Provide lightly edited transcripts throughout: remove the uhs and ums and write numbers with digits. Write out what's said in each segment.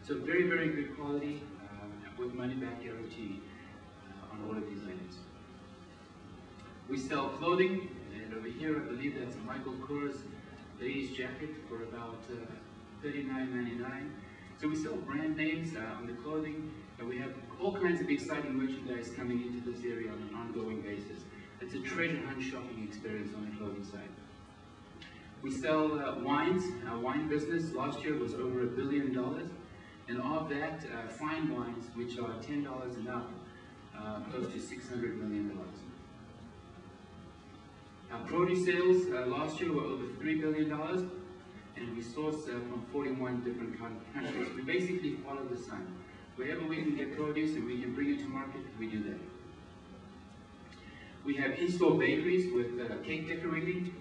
So very, very good quality with money-back guarantee on all of these items. We sell clothing, and over here I believe that's a Michael Kors ladies jacket for about $39.99. So we sell brand names on the clothing, and we have all kinds of exciting merchandise coming into this area on an ongoing basis. It's a treasure hunt shopping experience on the clothing side. We sell wines. Our wine business last year was over $1 billion, and of that, fine wines, which are $10 and up, close to $600 million. Our produce sales last year were over $3 billion, and we source from 41 different countries. We basically follow the sun. Wherever we can get produce and we can bring it to market, we do that. We have in-store bakeries with cake decorating.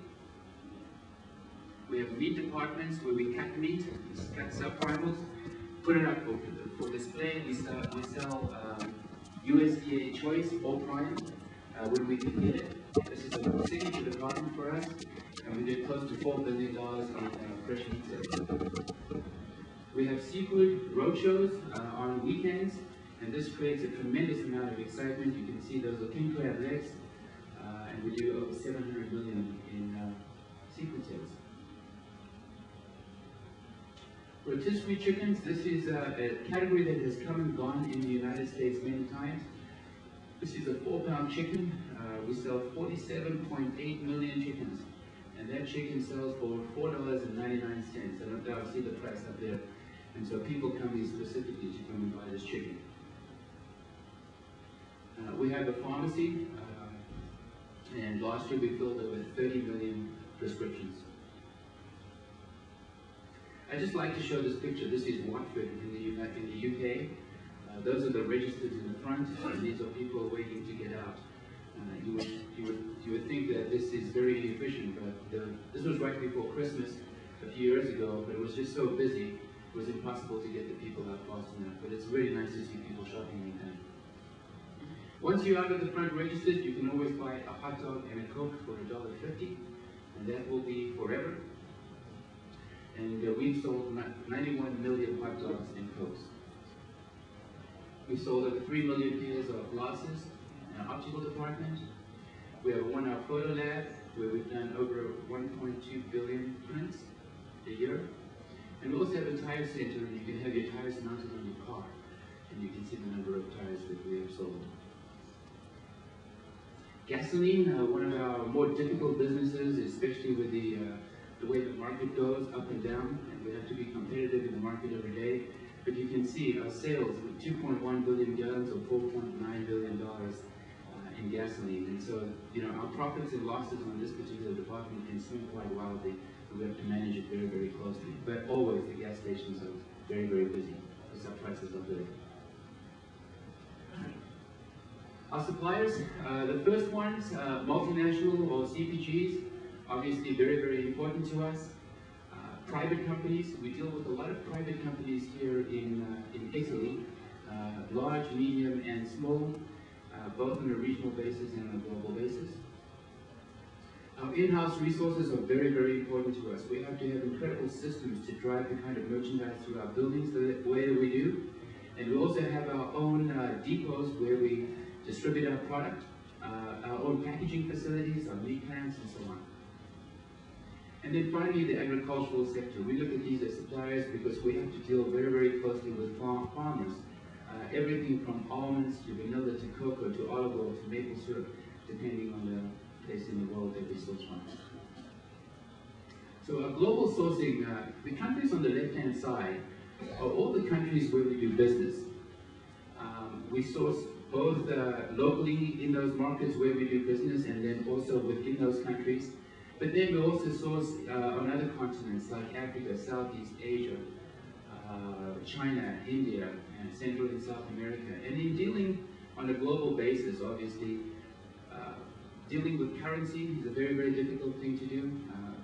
We have meat departments where we cut meat, cut subprimals, put it up for display. We sell USDA choice or prime when we can get it. This is a signature department for us, and we did close to $4 billion in fresh meat sales. We have seafood roadshows on weekends, and this creates a tremendous amount of excitement. You can see those are king crab legs, and we do over $700 million in seafood sales. Rotisserie chickens, this is a category that has come and gone in the United States many times. This is a 4-pound chicken. We sell 47.8 million chickens, and that chicken sells for $4.99. I don't doubt I see the price up there. And so people come here specifically to come and buy this chicken. We have a pharmacy, and last year we filled over 30 million prescriptions. I just like to show this picture. This is Watford in the UK. Those are the registers in the front, and these are people waiting to get out. You would think that this is very inefficient, but this was right before Christmas a few years ago, but it was just so busy, it was impossible to get the people out fast enough. But it's really nice to see people shopping anytime. Once you're out of the front registers, you can always buy a hot dog and a Coke for $1.50, and that will be forever. And we've sold 91 million hot dogs and Cokes. We sold over 3 million pairs of glasses in our optical department. We have a 1-hour photo lab where we've done over 1.2 billion prints a year. And we also have a tire center, and you can have your tires mounted on your car, and you can see the number of tires that we have sold. Gasoline, one of our more difficult businesses, especially with the way the market goes up and down, and we have to be competitive in the market every day. But you can see our sales were 2.1 billion gallons or $4.9 billion in gasoline. And so, our profits and losses on this particular department can swing quite wildly, and we have to manage it very, very closely. But always the gas stations are very, very busy because our prices are good. Our suppliers, the first ones, multinational or CPGs, obviously very, very important to us. Private companies, we deal with a lot of private companies here in Italy, large, medium, and small, both on a regional basis and on a global basis. Our in-house resources are very, very important to us. We have to have incredible systems to drive the kind of merchandise through our buildings the way that we do. And we also have our own depots where we distribute our product, our own packaging facilities, our meat plants, and so on. And then finally, the agricultural sector. We look at these as suppliers because we have to deal very, very closely with farmers. Everything from almonds to vanilla to cocoa to olive oil to maple syrup, depending on the place in the world that we source from. So our global sourcing, the countries on the left-hand side are all the countries where we do business. We source both locally in those markets where we do business and then also within those countries. But then we also source on other continents like Africa, Southeast Asia, China, India, and Central and South America. And in dealing on a global basis, obviously, dealing with currency is a very, very difficult thing to do.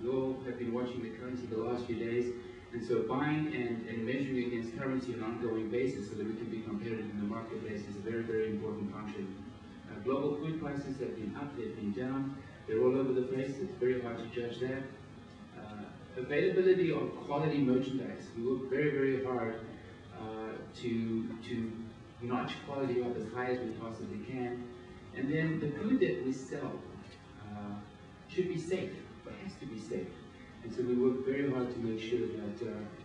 We all have been watching the currency the last few days. And so buying and measuring against currency on an ongoing basis so that we can be competitive in the marketplace is a very, very important function. Global food prices have been up, they've been down. They're all over the place. It's very hard to judge that. Availability of quality merchandise. We work very, very hard to notch quality up as high as we possibly can. And then the food that we sell should be safe, but has to be safe. And so we work very hard to make sure that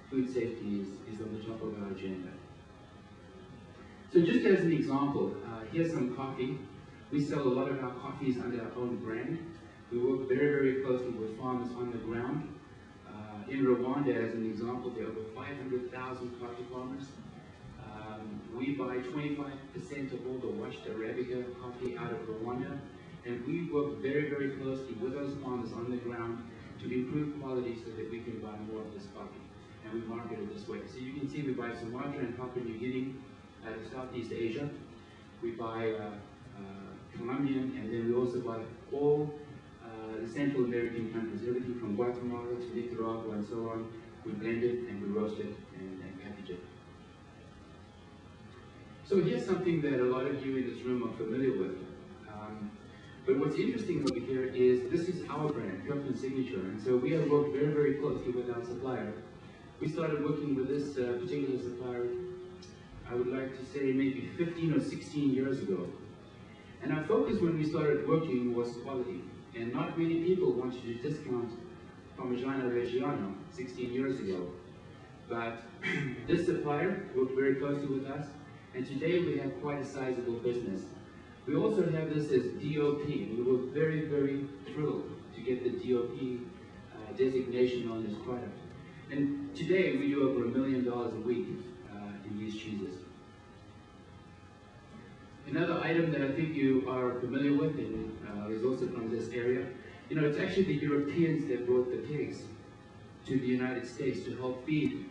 food safety is on the top of our agenda. So just as an example, here's some coffee. We sell a lot of our coffees under our own brand. We work very, very closely with farmers on the ground. In Rwanda, as an example, there are over 500,000 coffee farmers. We buy 25% of all the washed Arabica coffee out of Rwanda, and we work very, very closely with those farmers on the ground to improve quality so that we can buy more of this coffee, and we market it this way. So you can see we buy Sumatra and Papua New Guinea out of Southeast Asia. We buy Colombian, and then we also buy all the Central American countries, everything from Guatemala to Nicaragua and so on. We blend it and we roast it and package it. So here's something that a lot of you in this room are familiar with. But what's interesting over here is this is our brand, Kirkland Signature, and so we have worked very, very closely with our supplier. We started working with this particular supplier, I would like to say maybe 15 or 16 years ago. And our focus when we started working was quality. And not many people wanted to discount Parmigiano Reggiano 16 years ago. But this supplier worked very closely with us, and today we have quite a sizable business. We also have this as DOP. We were very, very thrilled to get the DOP designation on this product. And today we do over $1 million a week in these cheeses. Another item that I think you are familiar with and is also from this area, you know, it's actually the Europeans that brought the pigs to the United States to help feed